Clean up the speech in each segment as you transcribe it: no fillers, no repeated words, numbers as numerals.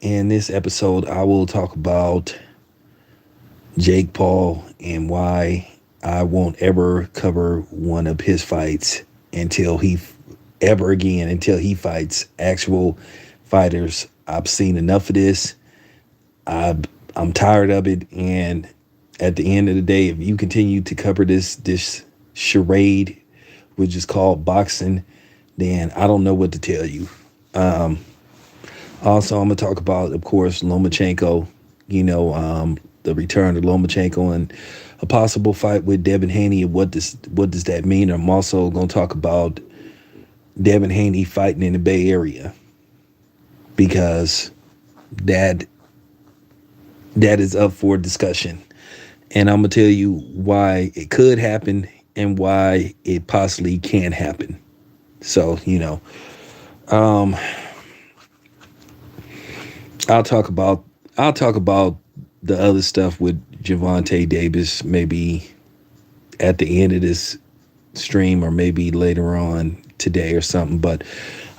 In this episode, I will talk about Jake Paul and why I won't ever cover one of his fights until he ever again until he fights actual fighters. I've seen enough of this. I I'm tired of it, and at the end of the day, if you continue to cover this charade, which is called boxing, then I don't know what to tell you. Um, Also, I'm gonna talk about, of course, Lomachenko. The return of Lomachenko and a possible fight with Devin Haney. And what does that mean? I'm also gonna talk about Devin Haney fighting in the Bay Area because that that is up for discussion. And I'm gonna tell you why it could happen and why it possibly can happen. So, um, I'll talk about I'll talk about the other stuff with Javante Davis maybe at the end of this stream or maybe later on today or something. But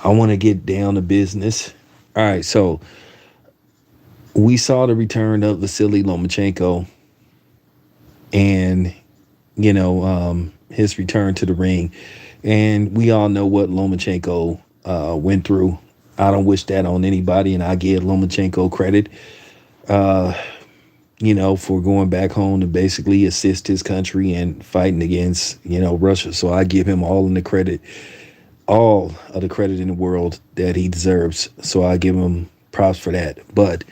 I want to get down to business. All right, so we saw the return of Vasily Lomachenko and his return to the ring, and we all know what Lomachenko went through. I don't wish that on anybody, and I give Lomachenko credit. Uh, for going back home to basically assist his country and fighting against, Russia. So I give him all of the credit in the world that he deserves. So I give him props for that. But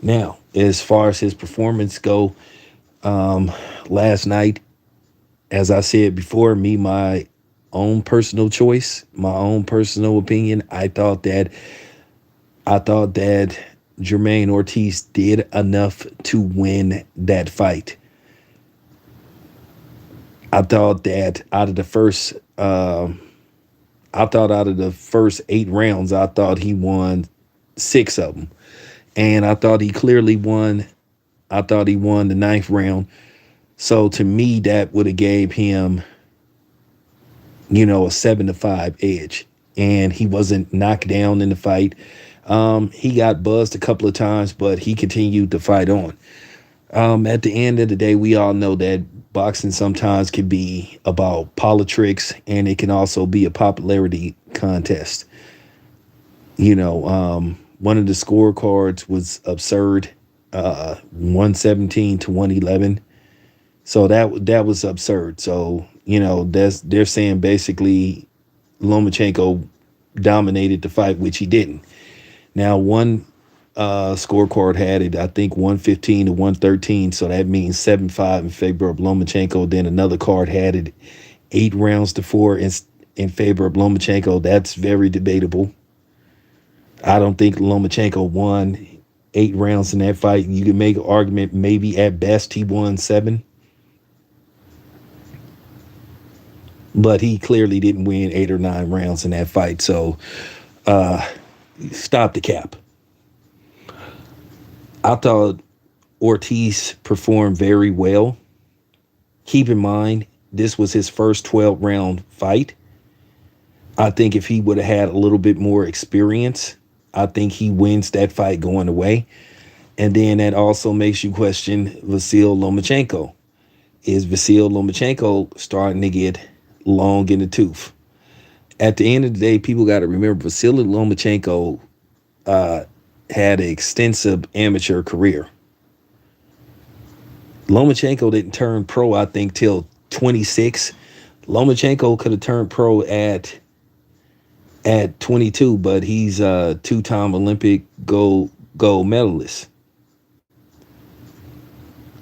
now, as far as his performance go, um, last night, as I said before, my own personal choice, my own personal opinion, I thought that Jermaine Ortiz did enough to win that fight. I thought that out of the first 8 rounds, I thought he won 6 of them, and I thought he clearly won. I thought he won the ninth round. So to me, that would have gave him, a 7-5 edge, and he wasn't knocked down in the fight. He got buzzed a couple of times, but he continued to fight on. At the end of the day, we all know that boxing sometimes can be about politics and it can also be a popularity contest. One of the scorecards was absurd, 117 to 111. So that was absurd. So, they're saying basically Lomachenko dominated the fight, which he didn't. Now, one scorecard had it, I think, 115 to 113. So that means 7-5 in favor of Lomachenko. Then another card had it 8 rounds to 4 in favor of Lomachenko. That's very debatable. I don't think Lomachenko won 8 rounds in that fight. You can make an argument maybe at best he won 7, but he clearly didn't win 8 or 9 rounds in that fight. So uh, stop the cap. I thought Ortiz performed very well. Keep in mind, this was his first 12-round fight. I think if he would have had a little bit more experience, I think he wins that fight going away. And then that also makes you question Vasil Lomachenko. Is Vasil Lomachenko starting to get long in the tooth? At the end of the day, people got to remember Vasily Lomachenko uh, had an extensive amateur career. Lomachenko didn't turn pro, I think, till 26. Lomachenko could have turned pro at 22, but he's a two-time Olympic gold medalist.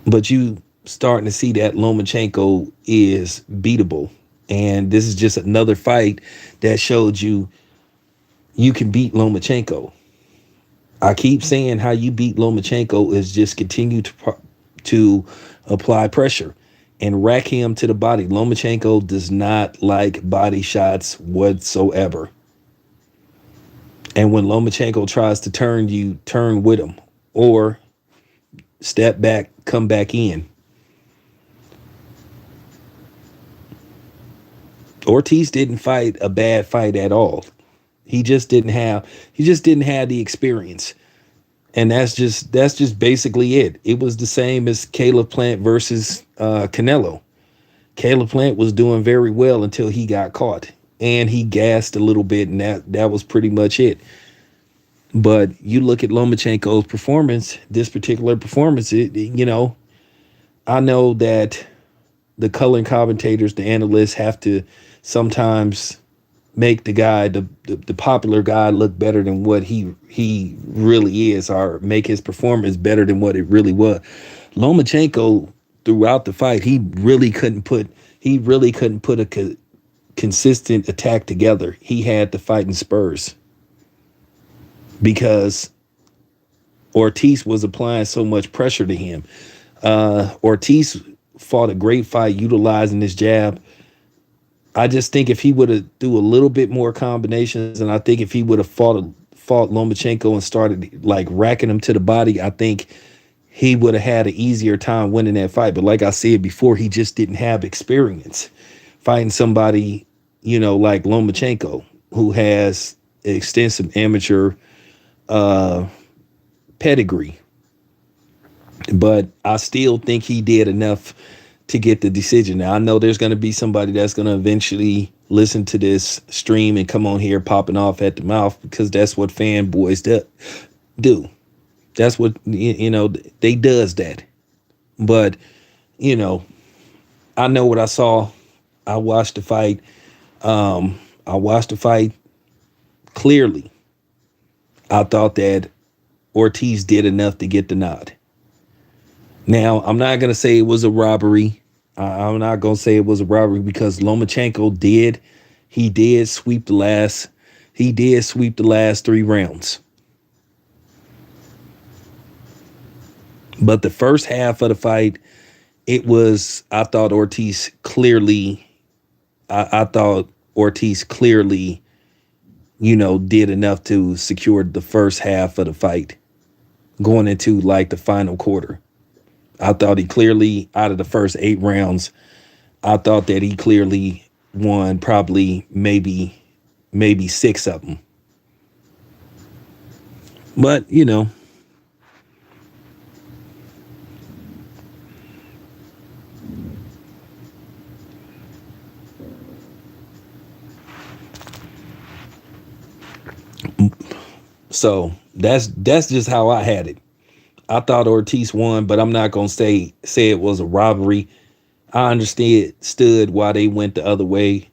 But you starting to see that Lomachenko is beatable, and this is just another fight that showed you can beat Lomachenko. I keep saying how you beat Lomachenko is just continue to apply pressure and rack him to the body. Lomachenko does not like body shots whatsoever. And when Lomachenko tries to turn, you turn with him or step back, come back in. Ortiz didn't fight a bad fight at all. He just didn't have the experience. And that's just basically it. It was the same as Caleb Plant versus Canelo. Caleb Plant was doing very well until he got caught, and he gassed a little bit, and that was pretty much it. But you look at Lomachenko's performance, this particular performance, I know that the color commentators, the analysts have to sometimes make the guy, the popular guy, look better than what he really is, or make his performance better than what it really was. Lomachenko throughout the fight, he really couldn't put a consistent attack together. He had to fight in spurs because Ortiz was applying so much pressure to him. Ortiz fought a great fight utilizing his jab. I just think if he would have do a little bit more combinations, and I think if he would have fought Lomachenko and started like racking him to the body, I think he would have had an easier time winning that fight. But like I said before, he just didn't have experience fighting somebody, like Lomachenko, who has extensive amateur pedigree. But I still think he did enough to get the decision. Now, I know there's going to be somebody that's going to eventually listen to this stream and come on here popping off at the mouth, because that's what fanboys do. That's what, they does that. But, I know what I saw. I watched the fight. I watched the fight clearly. I thought that Ortiz did enough to get the nod. Now, I'm not going to say it was a robbery. I'm not going to say it was a robbery because Lomachenko he did sweep the last 3 rounds. But the first half of the fight, I thought Ortiz clearly, did enough to secure the first half of the fight going into like the final quarter. I thought he clearly, out of the first 8 rounds, I thought that he clearly won probably maybe 6 of them. But, so that's just how I had it. I thought Ortiz won, but I'm not gonna say it was a robbery. I understood why they went the other way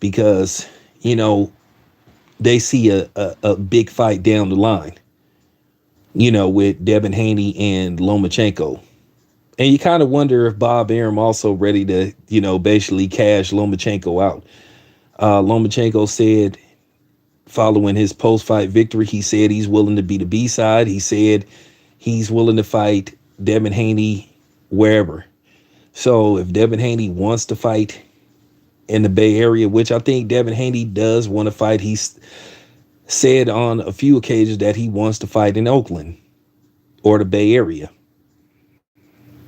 because they see a big fight down the line. With Devin Haney and Lomachenko, and you kind of wonder if Bob Arum also ready to basically cash Lomachenko out. Lomachenko said following his post-fight victory, he said he's willing to be the B-side. He said he's willing to fight Devin Haney wherever. So if Devin Haney wants to fight in the Bay Area, which I think Devin Haney does want to fight, he's said on a few occasions that he wants to fight in Oakland or the Bay Area.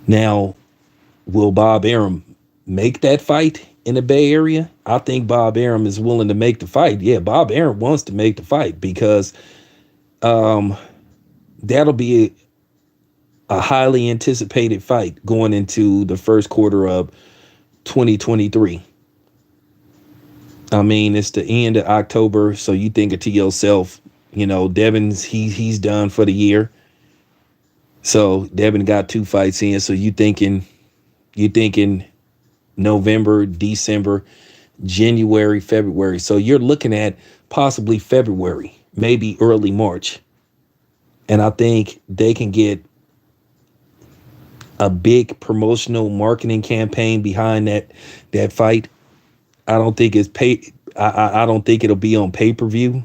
Now, will Bob Arum make that fight in the Bay Area? I think Bob Arum is willing to make the fight. Yeah, Bob Arum wants to make the fight because that'll be a highly anticipated fight going into the first quarter of 2023. I mean, it's the end of October, so you think to yourself, Devin's he's done for the year. So Devin got 2 fights in, so you thinking November, December, January, February. So you're looking at possibly February, maybe early March. And I think they can get a big promotional marketing campaign behind that fight. I don't think it's I don't think it'll be on pay-per-view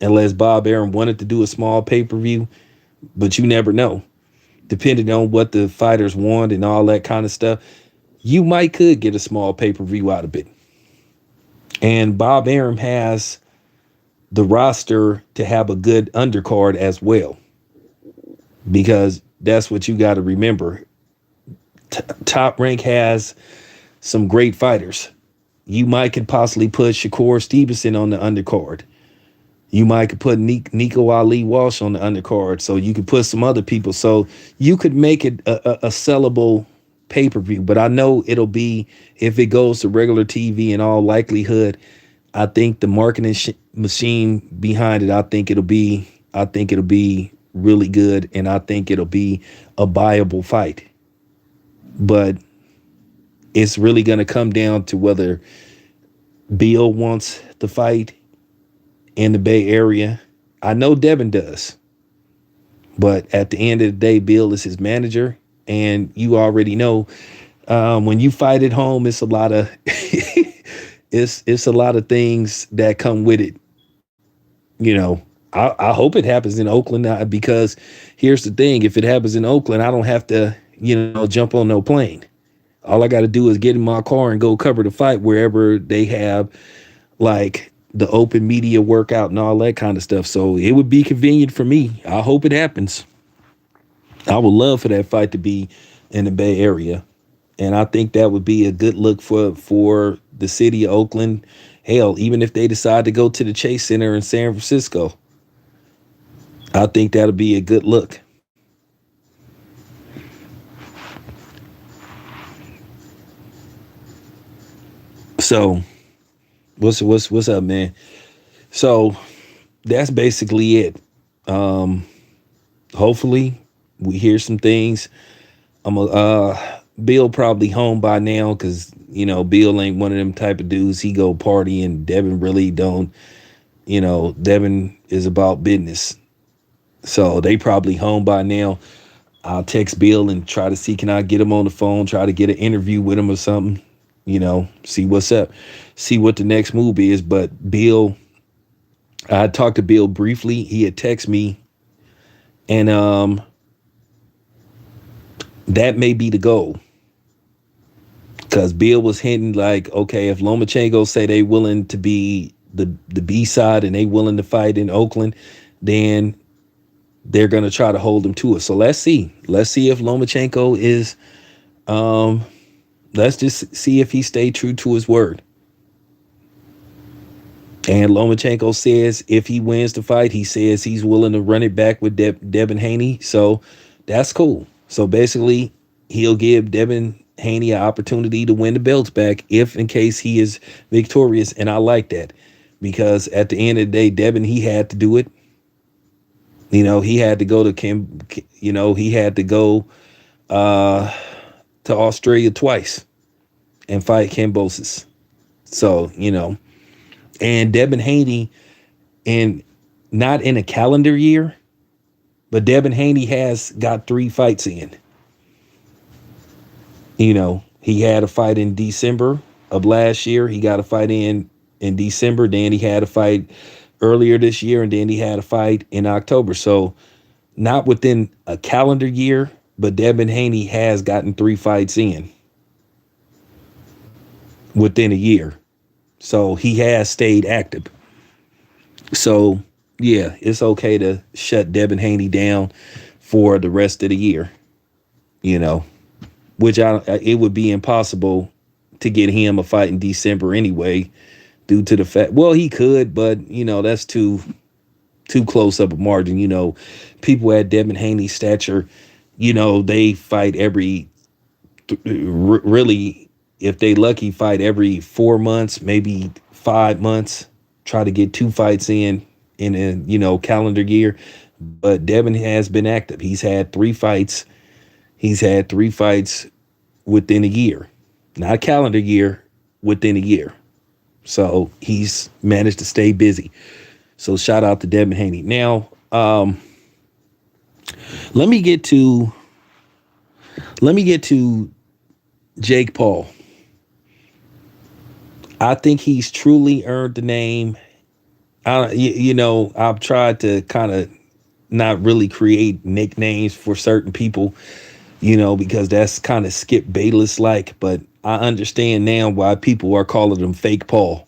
unless Bob Arum wanted to do a small pay-per-view, but you never know. Depending on what the fighters want and all that kind of stuff, you could get a small pay-per-view out of it. And Bob Arum has the roster to have a good undercard as well, because that's what you got to remember. Top Rank has some great fighters. You could possibly put Shakur Stevenson on the undercard. You might could put Nico Ali Walsh on the undercard, so you could put some other people, so you could make it a sellable pay per view. But I know it'll be, if it goes to regular TV, in all likelihood, I think the marketing machine behind it, I think it'll be really good, and I think it'll be a viable fight. But it's really going to come down to whether Bill wants the fight in the Bay Area. I know Devin does, but at the end of the day, Bill is his manager, and you already know, when you fight at home, it's a lot of it's a lot of things that come with it. You know, I hope it happens in Oakland, because here's the thing: if it happens in Oakland, I don't have to, jump on no plane. All I got to do is get in my car and go cover the fight wherever they have, like, the open media workout and all that kind of stuff. So it would be convenient for me. I hope it happens. I would love for that fight to be in the Bay Area. And I think that would be a good look for the city of Oakland. Hell, even if they decide to go to the Chase Center in San Francisco, I think that'll be a good look. So what's up, man? So that's basically it. Um, Hopefully we hear some things. I'm a Bill probably home by now, because Bill ain't one of them type of dudes. He go party, and Devin really don't. Devin is about business, so they probably home by now. I'll text Bill and try to see, can I get him on the phone, try to get an interview with him or something. See what's up, see what the next move is. But Bill, I talked to Bill briefly. He had texted me, and that may be the goal. Because Bill was hinting like, okay, if Lomachenko say they willing to be the B side and they willing to fight in Oakland, then they're gonna try to hold him to it. So let's see. Let's see if Lomachenko is. Let's just see if he stayed true to his word. And Lomachenko says if he wins the fight, he says he's willing to run it back with Devin Haney. So that's cool. So basically, he'll give Devin Haney an opportunity to win the belts back if in case he is victorious. And I like that, because at the end of the day, Devin, he had to do it. He had to go to he had to go to Australia twice and fight Kambosos. So, and Devin Haney, and not in a calendar year, but Devin Haney has got 3 fights in. He had a fight in December of last year. He got a fight in December. Then he had a fight earlier this year, and then he had a fight in October. So not within a calendar year, but Devin Haney has gotten 3 fights in within a year. So he has stayed active. So yeah, it's okay to shut Devin Haney down for the rest of the year, which it would be impossible to get him a fight in December anyway, due to the fact, well, he could, but that's too close up a margin. People at Devin Haney's stature, they fight really, if they lucky, fight every 4 months, maybe 5 months, try to get 2 fights in a calendar year. But Devin has been active. He's had 3 fights. He's had 3 fights within a year, not a calendar year, within a year. So he's managed to stay busy. So shout out to Devin Haney. Now, let me get to Jake Paul. I think he's truly earned the name. I've tried to kind of not really create nicknames for certain people, because that's kind of Skip Bayless like. But I understand now why people are calling him Fake Paul,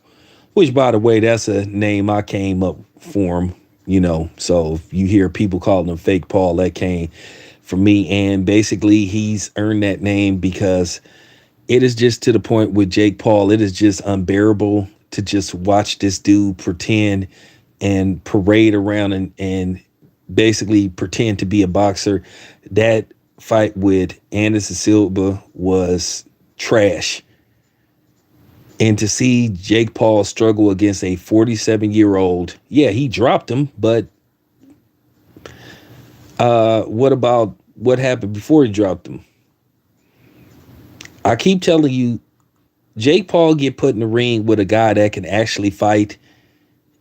which, by the way, that's a name I came up for him. So if you hear people calling him Fake Paul, that came from me. And basically, he's earned that name because it is just to the point with Jake Paul. It is just unbearable to just watch this dude pretend and parade around and basically pretend to be a boxer. That fight with Anderson Silva was trash. And to see Jake Paul struggle against a 47-year-old, yeah, he dropped him, but what about what happened before he dropped him? I keep telling you, Jake Paul get put in the ring with a guy that can actually fight.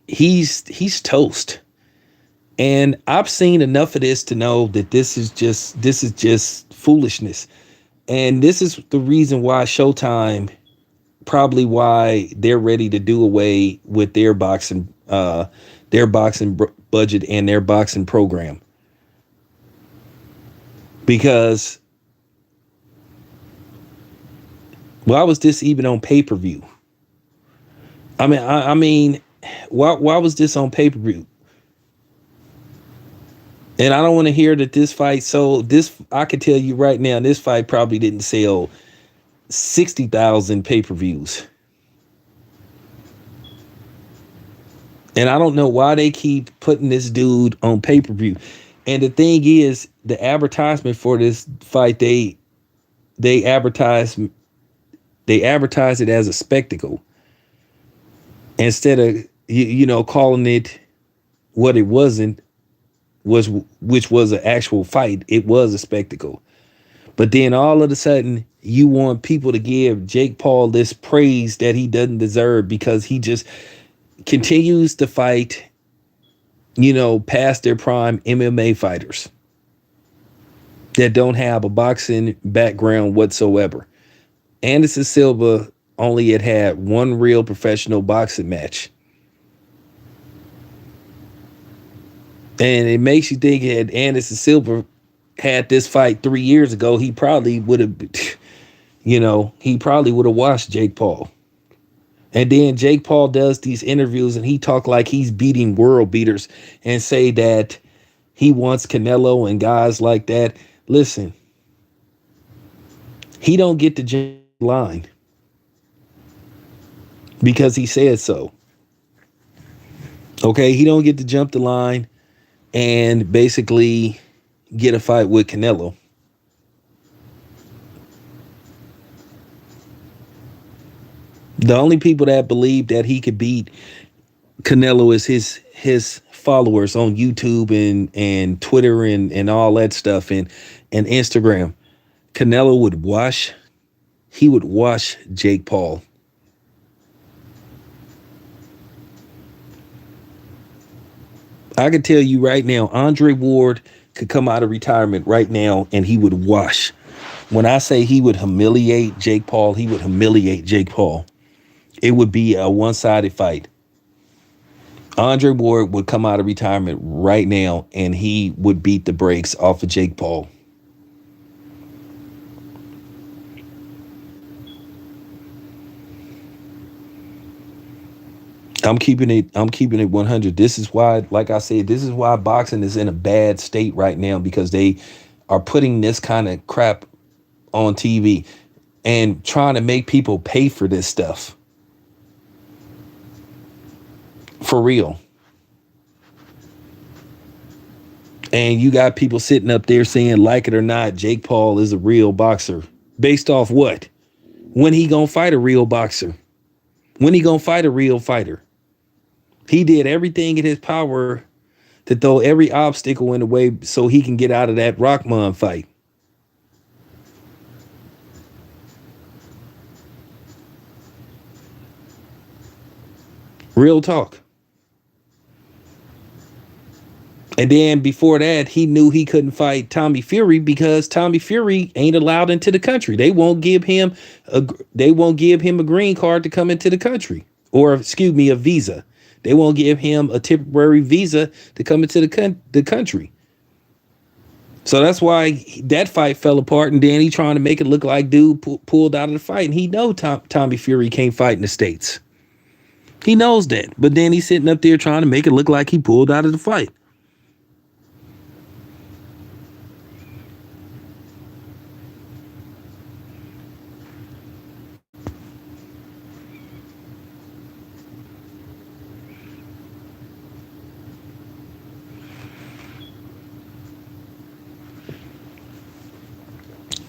He's toast. And I've seen enough of this to know that this is just foolishness. And this is the reason why Showtime, probably why they're ready to do away with their boxing budget and their boxing program. Because why was this even on pay-per-view? I mean, why was this on pay-per-view? And I don't want to hear that this fight sold. This, I can tell you right now, this fight probably didn't sell 60,000 pay-per-views. And I don't know why they keep putting this dude on pay-per-view. And the thing is, the advertisement for this fight, they advertise it as a spectacle instead of calling it what it wasn't, was which was an actual fight. It was a spectacle. But then all of a sudden, you want people to give Jake Paul this praise that he doesn't deserve because he just continues to fight, past their prime MMA fighters that don't have a boxing background whatsoever. Anderson Silva only had one real professional boxing match. And it makes you think that Anderson Silva had this fight 3 years ago, he probably would have, he probably would have watched Jake Paul. And then Jake Paul does these interviews and he talk like he's beating world beaters and say that he wants Canelo and guys like that. Listen, he don't get to jump the line because he said so. Okay, he don't get to jump the line and basically get a fight with Canelo. The only people that believe that he could beat Canelo is his followers on YouTube and Twitter and all that stuff and Instagram. Canelo would wash Jake Paul. I can tell you right now, Andre Ward could come out of retirement right now and he would wash. When I say he would humiliate Jake Paul, he would humiliate Jake Paul. It would be a one-sided fight. Andre Ward would come out of retirement right now and he would beat the brakes off of Jake Paul. I'm keeping it 100. This is why, like I said, this is why boxing is in a bad state right now, because they are putting this kind of crap on TV and trying to make people pay for this stuff. For real. And you got people sitting up there saying, like it or not, Jake Paul is a real boxer. Based off what? When he gonna fight a real boxer? When he gonna fight a real fighter? He did everything in his power to throw every obstacle in the way so he can get out of that Rockman fight. Real talk. And then before that, he knew he couldn't fight Tommy Fury because Tommy Fury ain't allowed into the country. They won't give him a green card to come into the country, or excuse me, a visa. They won't give him a temporary visa to come into the country. So that's why that fight fell apart. And then he trying to make it look like dude pulled out of the fight, and he know Tommy Fury can't fight in the States. He knows that, but then he's sitting up there trying to make it look like he pulled out of the fight.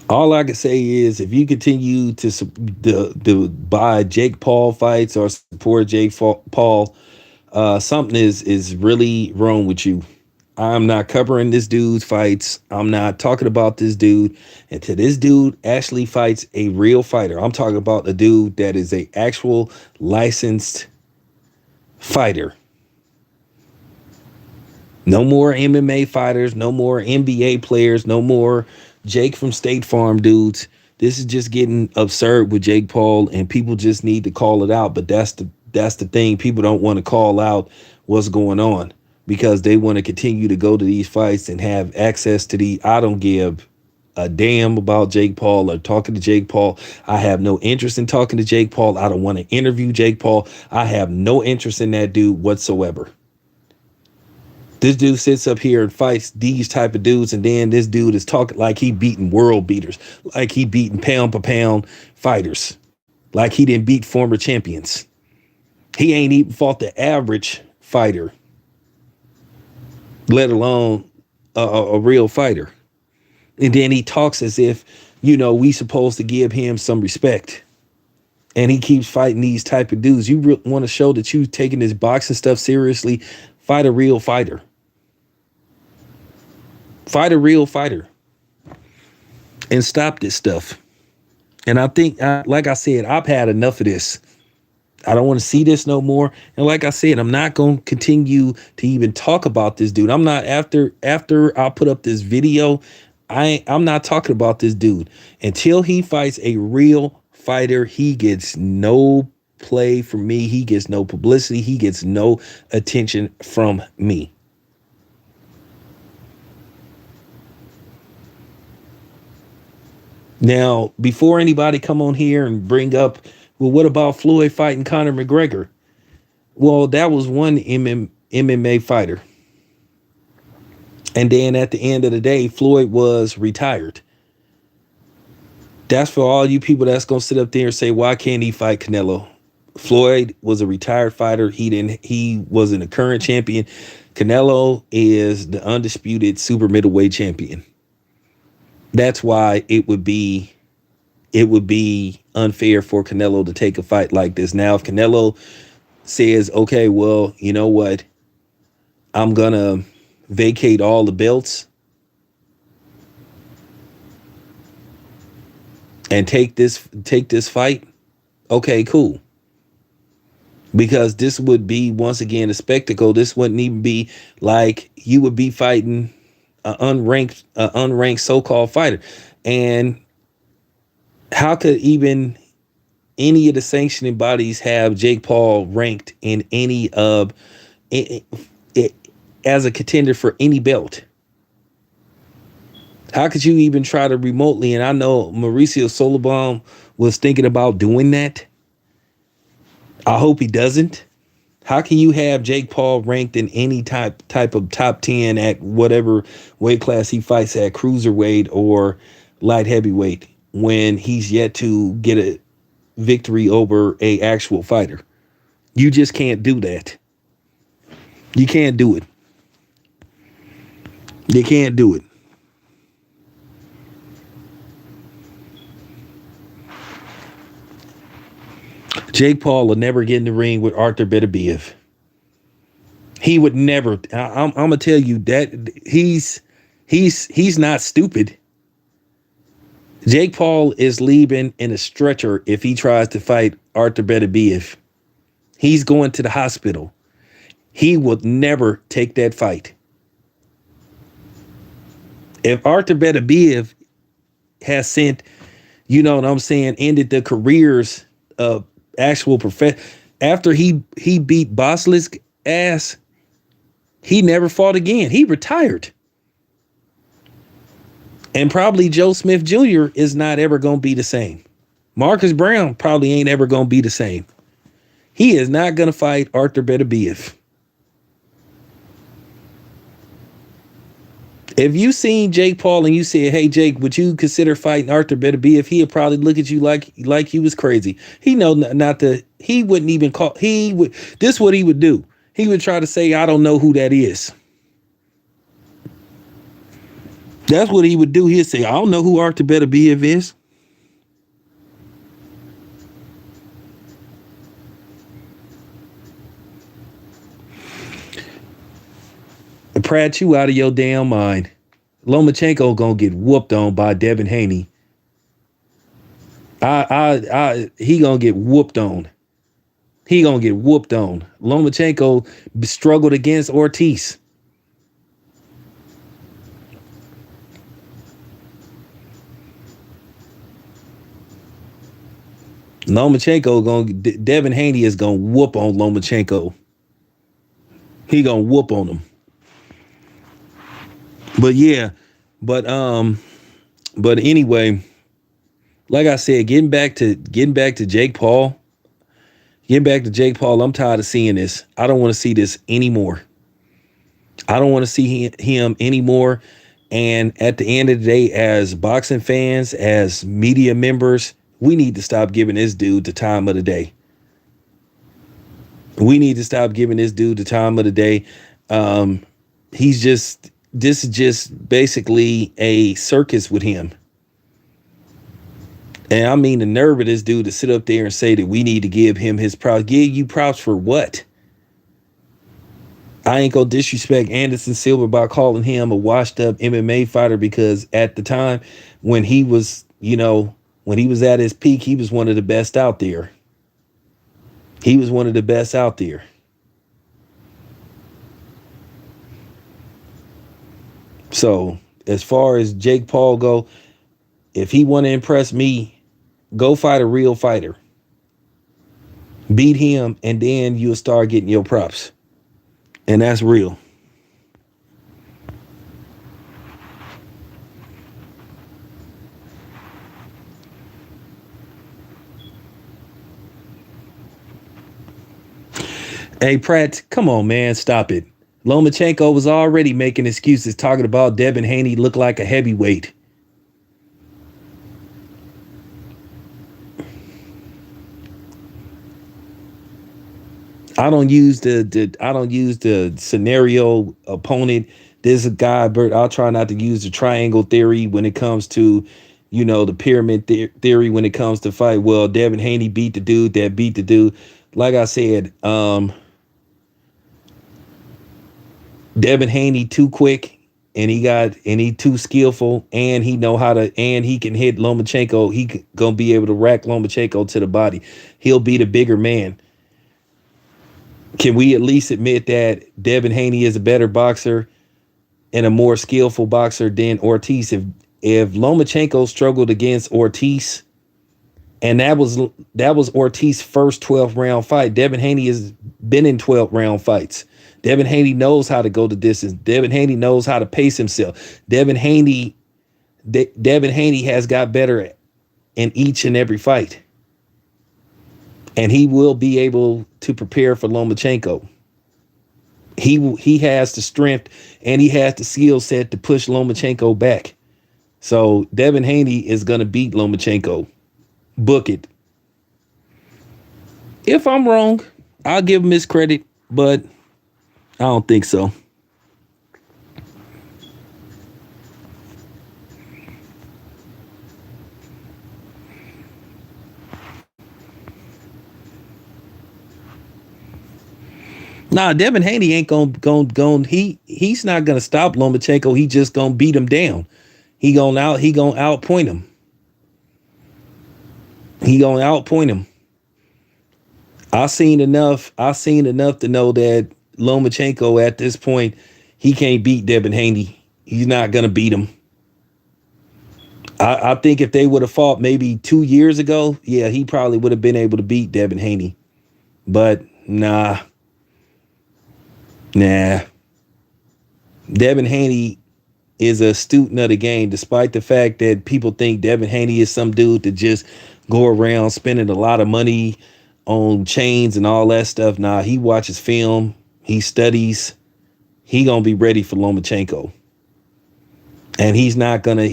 All I can say is if you continue to buy Jake Paul fights or support Paul, something is really wrong with you. I'm not covering this dude's fights. I'm not talking about this dude until this dude actually fights a real fighter. I'm talking about a dude that is a actual licensed fighter. No more MMA fighters, no more NBA players, no more Jake from State Farm dudes. This is just getting absurd with Jake Paul, and people just need to call it out. But that's the thing. People don't want to call out what's going on because they want to continue to go to these fights and have access to the. I don't give a damn about Jake Paul or talking to Jake Paul. I have no interest in talking to Jake Paul. I don't want to interview Jake Paul. I have no interest in that dude whatsoever. This dude sits up here and fights these type of dudes, and then this dude is talking like he beating world beaters, like he beating pound for pound fighters, like he didn't beat former champions. He ain't even fought the average fighter, let alone a real fighter. And then he talks as if, we supposed to give him some respect. And he keeps fighting these type of dudes. You want to show that you taking this boxing stuff seriously, fight a real fighter. Fight a real fighter and stop this stuff. And I think, like I said, I've had enough of this. I don't want to see this no more. And like I said, I'm not going to continue to even talk about this dude. I'm not after I put up this video. I'm not talking about this dude until he fights a real fighter. He gets no play from me. He gets no publicity. He gets no attention from me. Now, before anybody come on here and bring up, well, what about Floyd fighting Conor McGregor? Well, that was one MMA fighter. And then at the end of the day, Floyd was retired. That's for all you people that's going to sit up there and say, why can't he fight Canelo? Floyd was a retired fighter. He wasn't a current champion. Canelo is the undisputed super middleweight champion. That's why it would be unfair for Canelo to take a fight like this. Now, if Canelo says, okay, well, you know what? I'm going to vacate all the belts and take this fight. Okay, cool. Because this would be, once again, a spectacle. This wouldn't even be like you would be fighting an unranked so-called fighter. And how could even any of the sanctioning bodies have Jake Paul ranked in any of it as a contender for any belt? How could you even try to remotely? And I know Mauricio Solomon was thinking about doing that. I hope he doesn't. How can you have Jake Paul ranked in any type of top 10 at whatever weight class he fights at, cruiserweight or light heavyweight, when he's yet to get a victory over a actual fighter? You just can't do that. You can't do it. You can't do it. Jake Paul will never get in the ring with Arthur Beterbiev. He would never. I'm gonna tell you that he's not stupid. Jake Paul is leaving in a stretcher if he tries to fight Arthur Beterbiev. He's going to the hospital. He would never take that fight. If Arthur Beterbiev has sent, you know what I'm saying, ended the careers of actual after he beat Boslick's ass, he never fought again. He retired. And probably Joe Smith Jr. is not ever going to be the same. Marcus Brown probably ain't ever going to be the same. He is not going to fight Arthur Beterbiev. If you seen Jake Paul and you said, hey, Jake, would you consider fighting Arthur Beterbiev? He'd probably look at you like he was crazy. He know not to, he wouldn't even call, this is what he would do. He would try to say, I don't know who that is. That's what he would do. He'd say, I don't know who Arthur better be if is. Pratt, you out of your damn mind. Lomachenko gonna get whooped on by Devin Haney. He gonna get whooped on. He gonna get whooped on. Lomachenko struggled against Ortiz. Devin Haney is gonna whoop on Lomachenko. He gonna whoop on him. But yeah, but but anyway, like I said, getting back to Jake Paul. Getting back to Jake Paul, I'm tired of seeing this. I don't want to see this anymore. I don't want to see him anymore. And at the end of the day, as boxing fans, as media members, we need to stop giving this dude the time of the day. We need to stop giving this dude the time of the day. This is just basically a circus with him. And I mean the nerve of this dude to sit up there and say that we need to give him his props. Give you props for what? I ain't gonna disrespect Anderson Silva by calling him a washed up MMA fighter, because at the time when he was, when he was at his peak, he was one of the best out there. He was one of the best out there. So as far as Jake Paul go, if he want to impress me, go fight a real fighter. Beat him, and then you'll start getting your props. And that's real. Hey, Pratt, come on, man. Stop it. Lomachenko was already making excuses talking about Devin Haney look like a heavyweight. I don't use the scenario opponent. There's a guy, Bert. I'll try not to use the triangle theory when it comes to, the pyramid theory when it comes to fight. Well, Devin Haney beat the dude that beat the dude. Like I said, Devin Haney too quick, and he too skillful, and he can hit Lomachenko. Gonna be able to rack Lomachenko to the body. He'll be the bigger man. Can we at least admit that Devin Haney is a better boxer and a more skillful boxer than Ortiz? If Lomachenko struggled against Ortiz, and that was Ortiz's first 12th round fight, Devin Haney has been in 12th round fights. Devin Haney knows how to go the distance. Devin Haney knows how to pace himself. Devin Haney has got better in each and every fight. And he will be able to prepare for Lomachenko. He has the strength and he has the skill set to push Lomachenko back. So Devin Haney is going to beat Lomachenko. Book it. If I'm wrong, I'll give him his credit, but I don't think so. Nah, Devin Haney ain't gonna he's not gonna stop Lomachenko. He just gonna beat him down. He gonna outpoint him. He gonna outpoint him. I seen enough to know that Lomachenko at this point, he can't beat Devin Haney. He's not gonna beat him. I think if they would have fought maybe 2 years ago, yeah, he probably would have been able to beat Devin Haney. But nah. Devin Haney is a student of the game, despite the fact that people think Devin Haney is some dude that just go around spending a lot of money on chains and all that stuff. Nah, he watches film, he studies, he gonna be ready for Lomachenko. And he's not gonna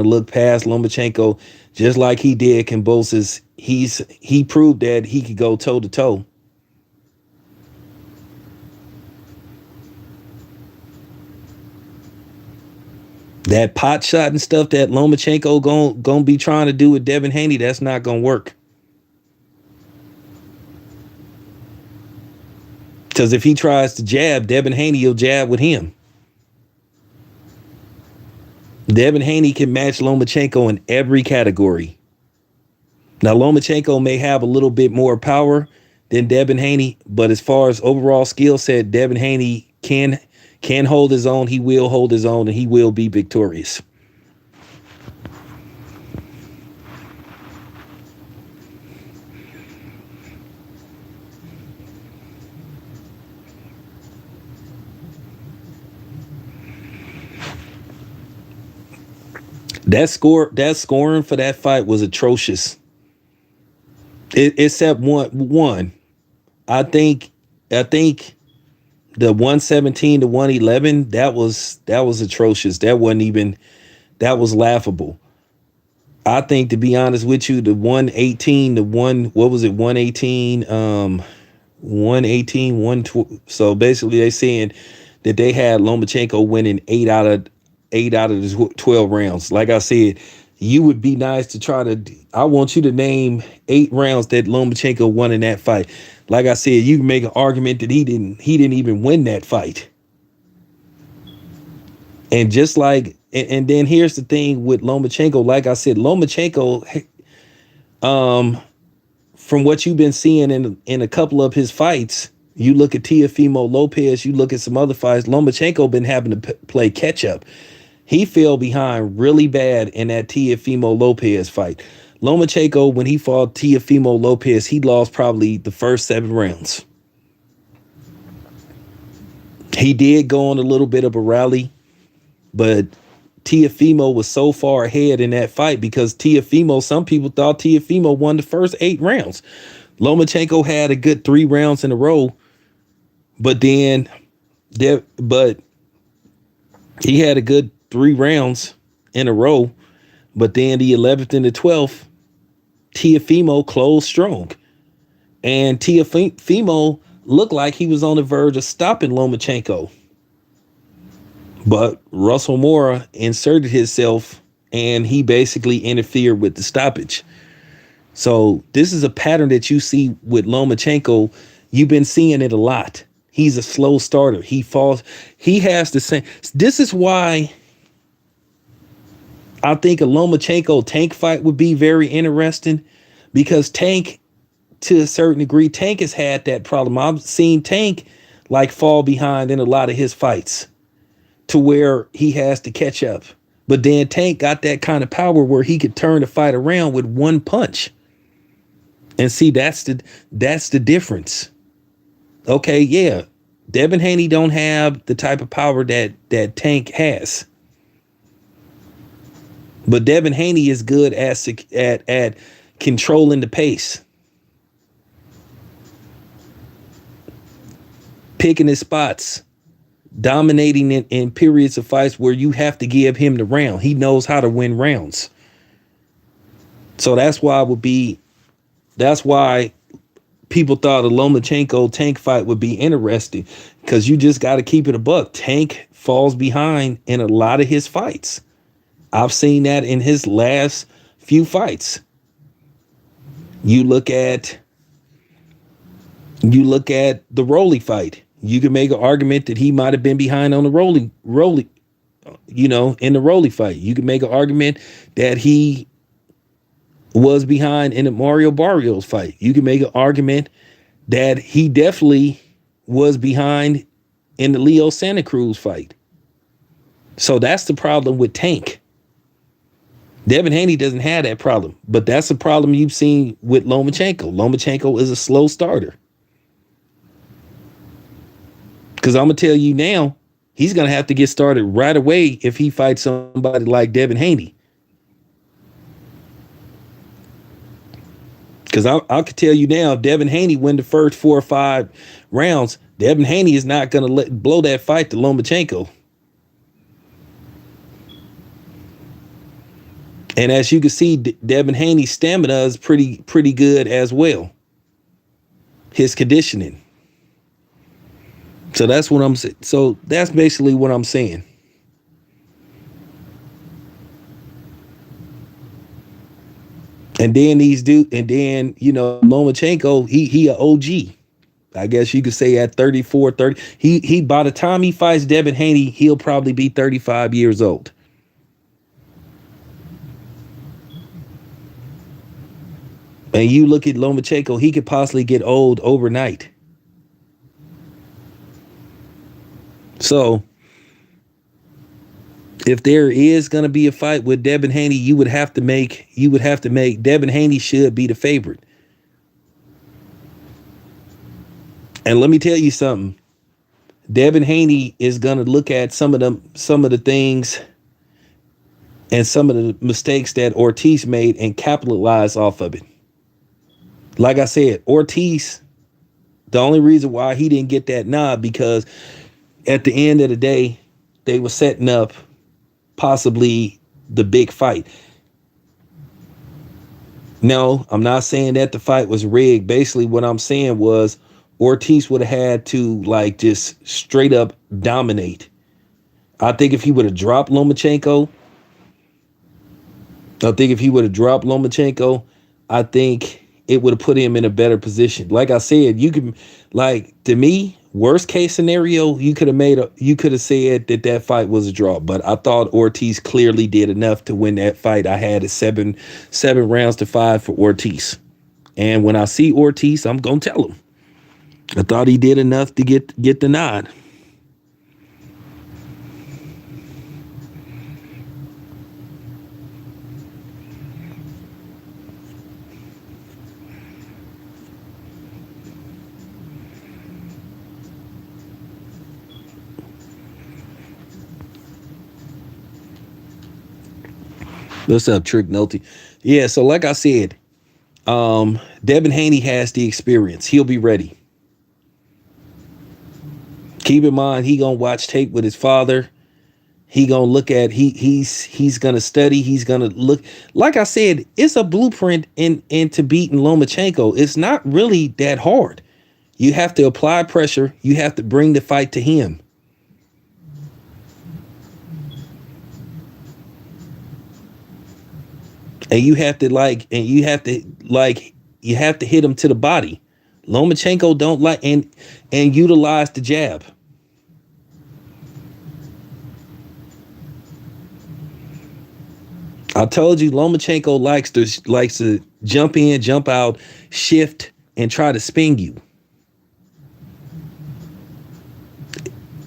look past Lomachenko, just like he did Kambosos. He proved that he could go toe to toe. That pot shot and stuff that Lomachenko gonna be trying to do with Devin Haney, that's not gonna work. Because if he tries to jab, Devin Haney will jab with him. Devin Haney can match Lomachenko in every category. Now, Lomachenko may have a little bit more power than Devin Haney, but as far as overall skill set, Devin Haney can hold his own. He will hold his own, and he will be victorious. That scoring for that fight was atrocious. Except one. I think the 117 to 111, that was atrocious. That was laughable. I think, to be honest with you, the 118, what was it, 118, 118, 112. So basically they saying that they had Lomachenko winning eight out of the 12 rounds. Like I said, you would be nice to try to, I want you to name 8 rounds that Lomachenko won in that fight. Like I said, you can make an argument that he didn't even win that fight. And just like, and then here's the thing with Lomachenko. Like I said, Lomachenko, from what you've been seeing in a couple of his fights, you look at Teofimo Lopez, you look at some other fights, Lomachenko been having to play catch up. He fell behind really bad in that Teofimo Lopez fight. Lomachenko, when he fought Teofimo Lopez, he lost probably the first 7 rounds. He did go on a little bit of a rally, but Teofimo was so far ahead in that fight because Teofimo, some people thought Teofimo won the first 8 rounds. Lomachenko had a good 3 rounds in a row, but he had a good 3 rounds in a row, but then the 11th and the 12th, Teofimo closed strong. And Teofimo looked like he was on the verge of stopping Lomachenko. But Russell Mora inserted himself and he basically interfered with the stoppage. So this is a pattern that you see with Lomachenko. You've been seeing it a lot. He's a slow starter. He falls. He has the same. This is why I think a Lomachenko Tank fight would be very interesting, because Tank, to a certain degree, Tank has had that problem. I've seen Tank like fall behind in a lot of his fights to where he has to catch up. But then Tank got that kind of power where he could turn the fight around with one punch. And see, that's the difference. Okay, yeah. Devin Haney don't have the type of power that Tank has. But Devin Haney is good at controlling the pace. Picking his spots. Dominating in periods of fights where you have to give him the round. He knows how to win rounds. So that's why people thought a Lomachenko Tank fight would be interesting, because you just got to keep it a buck. Tank falls behind in a lot of his fights. I've seen that in his last few fights. You look at the Rolly fight. You can make an argument that he might have been behind on the Rolly, in the Rolly fight. You can make an argument that he was behind in the Mario Barrios fight. You can make an argument that he definitely was behind in the Leo Santa Cruz fight. So that's the problem with Tank. Devin Haney doesn't have that problem, but that's the problem you've seen with Lomachenko. Lomachenko is a slow starter. Because I'm going to tell you now, he's going to have to get started right away if he fights somebody like Devin Haney. Because I could tell you now, if Devin Haney win the first 4 or 5 rounds, Devin Haney is not going to blow that fight to Lomachenko. And as you can see, Devin Haney's stamina is pretty good as well. His conditioning. So that's what I'm saying. So that's basically what I'm saying. And then Lomachenko, he a OG. I guess you could say at 34, 30. He by the time he fights Devin Haney, he'll probably be 35 years old. And you look at Lomachenko, he could possibly get old overnight. So if there is gonna be a fight with Devin Haney, you would have to make Devin Haney should be the favorite. And let me tell you something. Devin Haney is gonna look at some of the things and some of the mistakes that Ortiz made and capitalize off of it. Like I said, Ortiz, the only reason why he didn't get that nod because at the end of the day, they were setting up possibly the big fight. No, I'm not saying that the fight was rigged. Basically, what I'm saying was Ortiz would have had to like just straight up dominate. I think if he would have dropped Lomachenko, I think if he would have dropped Lomachenko, I think it would have put him in a better position. Like I said, you can, like, to me, worst case scenario, you could have said that fight was a draw. But I thought Ortiz clearly did enough to win that fight. I had it seven rounds to 5 for Ortiz. And when I see Ortiz, I'm gonna tell him. I thought he did enough to get the nod. What's up, Trick Nolte? Yeah, so like I said, Devin Haney has the experience. He'll be ready. Keep in mind, he gonna watch tape with his father. He gonna look at he's gonna study. He's gonna look. Like I said, it's a blueprint into beating Lomachenko. It's not really that hard. You have to apply pressure. You have to bring the fight to him. You have to hit him to the body. Lomachenko don't like and utilize the jab. I told you Lomachenko likes to jump in, jump out, shift, and try to spin you.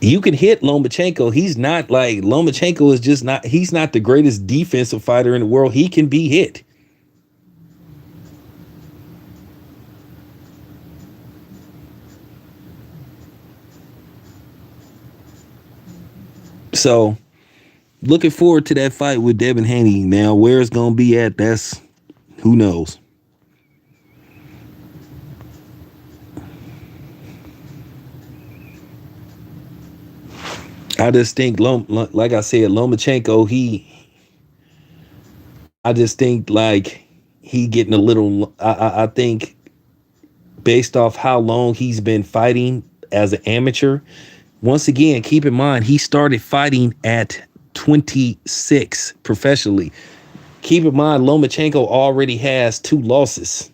You can hit Lomachenko. Lomachenko is just not he's not the greatest defensive fighter in the world. He can be hit. So looking forward to that fight with Devin Haney. Now, where it's gonna be at, that's who knows. I just think, like I said, Lomachenko. I just think like he getting a little. I think based off how long he's been fighting as an amateur. Once again, keep in mind he started fighting at 26 professionally. Keep in mind Lomachenko already has 2 losses.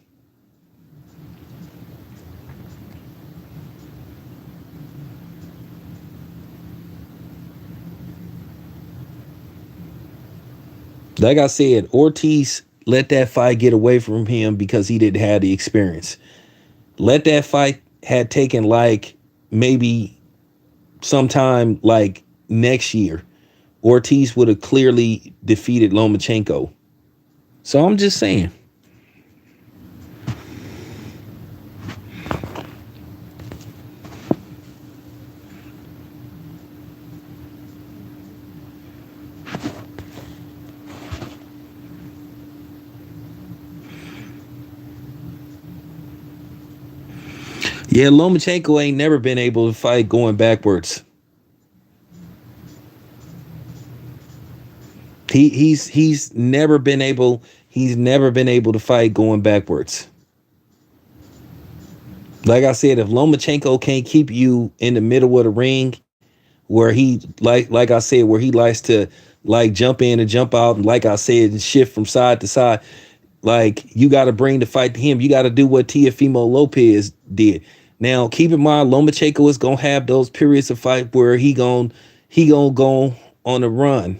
Like I said, Ortiz let that fight get away from him because he didn't have the experience. Let that fight had taken like maybe sometime like next year, Ortiz would have clearly defeated Lomachenko. So I'm just saying. Yeah, Lomachenko ain't never been able to fight going backwards. He's never been able to fight going backwards. Like I said, if Lomachenko can't keep you in the middle of the ring, where he like I said, where he likes to like jump in and jump out, and like I said, and shift from side to side. Like, you got to bring the fight to him. You got to do what Teofimo Lopez did. Now, keep in mind, Lomachenko is gonna have those periods of fight where he gonna go on a run,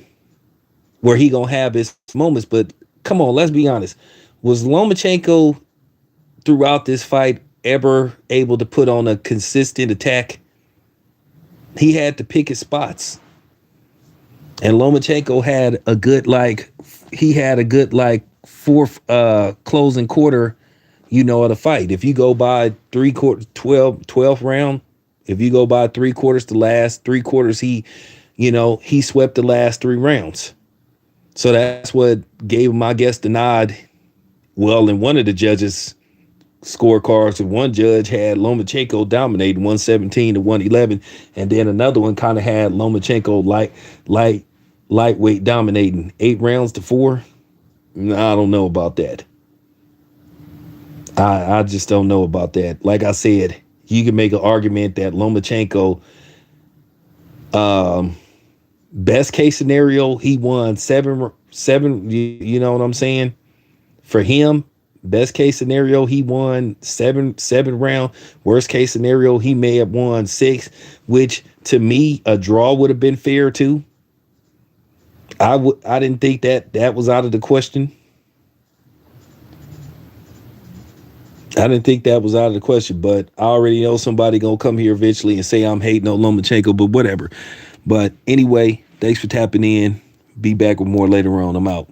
where he gonna have his moments. But come on, let's be honest. Was Lomachenko throughout this fight ever able to put on a consistent attack? He had to pick his spots. And Lomachenko had a good fourth closing quarter, of the fight. If you go by 3/4 12th round, if you go by 3/4 the last 3/4, he swept the last 3 rounds. So that's what gave him, I guess, the nod. Well, in one of the judges' scorecards, one judge had Lomachenko dominating 117 to 111, and then another one kind of had Lomachenko lightweight dominating 8 rounds to 4. I don't know about that. I just don't know about that. Like I said, you can make an argument that Lomachenko, best case scenario, he won seven. You know what I'm saying? For him, best case scenario, he won seven round. Worst case scenario, he may have won 6, which to me, a draw would have been fair too. I didn't think that was out of the question. I didn't think that was out of the question, but I already know somebody gonna come here eventually and say I'm hating on Lomachenko, but whatever. But anyway, thanks for tapping in. Be back with more later on. I'm out.